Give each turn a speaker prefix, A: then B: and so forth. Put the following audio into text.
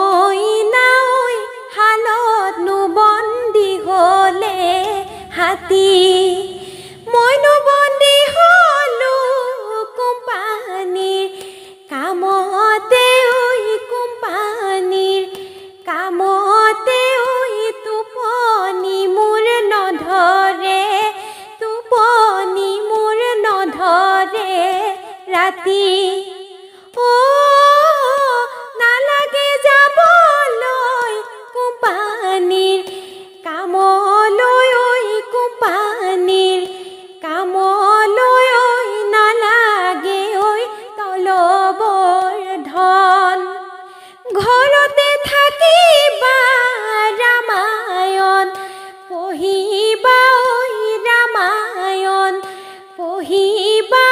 A: মইনা ঐ হালত নুবন্দী হলে হাতী মইনো বন্দী হলো কোম্পানীৰ কামতে ঐ কোম্পানীৰ কামতে ঐ টোপনি মোৰ নধৰে টোপনি মোৰ নধৰে ৰাতি নালাগে যাবলৈ কোম্পানীৰ কামলৈ ঐ কোম্পানীৰ কামলৈ ঐ নালাগে ঐ তলবৰ ধন ঘৰতে থাকিবা ৰামায়ণ পঢ়িবা ঐ ৰামায়ণ পঢ়িবা